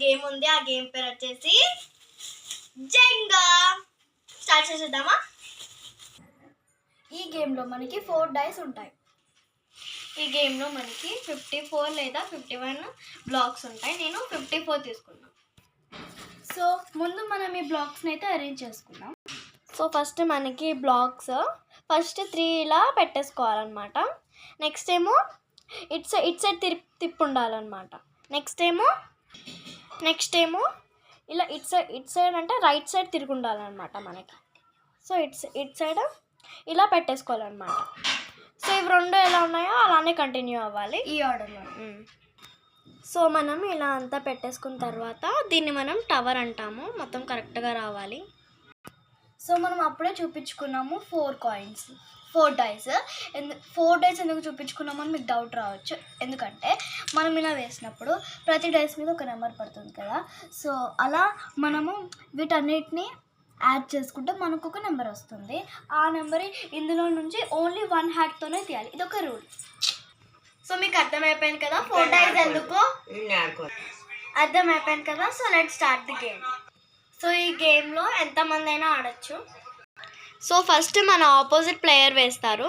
Game ఉంది. ఆ game పేరు వచ్చేసి జెంగా. స్టార్ట్ చేసేద్దామా? ఈ గేమ్లో మనకి 4 డైస్ ఉంటాయి. ఈ గేమ్లో మనకి 54 లేదా 51 బ్లాక్స్ ఉంటాయి. నేను 54 తీసుకున్నాను. సో ముందు మనం ఈ బ్లాక్స్ని అయితే అరేంజ్ చేసుకుందాం. సో ఫస్ట్ మనకి బ్లాక్స్ ఫస్ట్ 3 ఇలా పెట్టేసుకోవాలన్నమాట. నెక్స్ట్ ఏమో ఇట్ సైడ్ తిప్పి ఉండాలన్నమాట. నెక్స్ట్ ఏమో ఇలా ఇట్ సైడ్ అంటే రైట్ సైడ్ తిరిగి ఉండాలన్నమాట మనకి. సో ఇట్ సైడ్ ఇలా పెట్టేసుకోవాలన్నమాట. సో ఇవి 2 ఎలా ఉన్నాయో అలానే కంటిన్యూ అవ్వాలి ఈ ఆర్డర్లో. సో మనం ఇలా అంతా పెట్టేసుకున్న తర్వాత దీన్ని మనం టవర్ అంటాము. మొత్తం కరెక్ట్గా రావాలి. సో మనం అప్పుడే చూపించుకున్నాము 4 డైస్. 4 డైస్ ఎందుకు చూపించుకున్నామని మీకు డౌట్ రావచ్చు. ఎందుకంటే మనం ఇలా వేసినప్పుడు ప్రతి డైస్ మీద ఒక నెంబర్ పడుతుంది కదా. సో అలా మనము వీటన్నిటిని యాడ్ చేసుకుంటే మనకు ఒక నెంబర్ వస్తుంది. ఆ నెంబర్ ఇందులో నుంచి ఓన్లీ 1 హ్యాట్తోనే తీయాలి. ఇది ఒక రూల్. సో మీకు అర్థమైపోయింది కదా 4 డైస్ ఎందుకు అర్థమైపోయింది కదా. So let's start the game. So ఈ గేమ్లో ఎంతమంది అయినా ఆడచ్చు. సో ఫస్ట్ మన ఆపోజిట్ ప్లేయర్ వేస్తారు.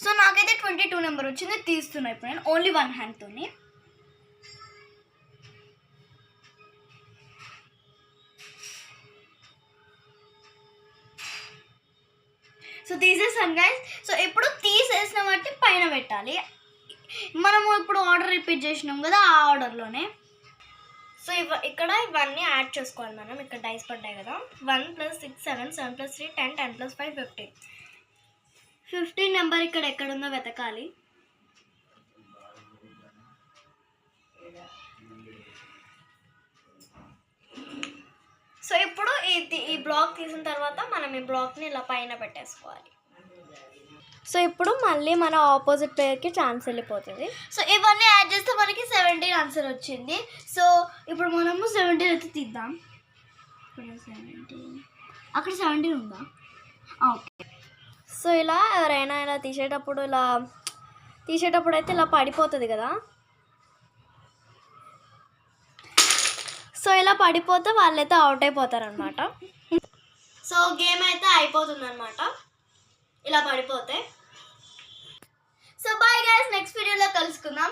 సో నాకైతే 22 నెంబర్ వచ్చింది. తీస్తున్నా ఇప్పుడు నేను ఓన్లీ 1 హ్యాండ్తోని. సో తీసేసాను గైస్. సో ఇప్పుడు తీసేసిన వాటిని పైన పెట్టాలి. మనము ఇప్పుడు ఆర్డర్ రిపీట్ చేసినాం కదా, ఆ ఆర్డర్లోనే. సో ఇక్కడ ఇవన్నీ యాడ్ చేసుకోవాలి మనం. ఇక్కడ డైస్ పడ్డాయి కదా. 1 + 6 7 7 + 3 10 10 + 5 15. 15 నెంబర్ ఇక్కడ ఎక్కడుందో వెతకాలి. సో ఇప్పుడు ఈ బ్లాక్ తీసిన తర్వాత మనం ఈ బ్లాక్ని ఇలా పైన పెట్టేసుకోవాలి. సో ఇప్పుడు మళ్ళీ మన ఆపోజిట్ ప్లేయర్కి ఛాన్స్ వెళ్ళిపోతుంది. సో ఇవన్నీ యాడ్ చేస్తే మనకి 17 ఆన్సర్ వచ్చింది. సో ఇప్పుడు మనము 17 అయితే తీద్దాం. అక్కడ 17 ఉందా? ఓకే. సో ఇలా ఎవరైనా ఇలా తీసేటప్పుడు అయితే ఇలా పడిపోతుంది కదా. సో ఇలా పడిపోతే వాళ్ళైతే అవుట్ అయిపోతారనమాట. సో గేమ్ అయితే అయిపోతుంది అనమాట ఇలా పడిపోతే. సో బాయ్ గైస్, నెక్స్ట్ వీడియోలో కలుసుకుందాం.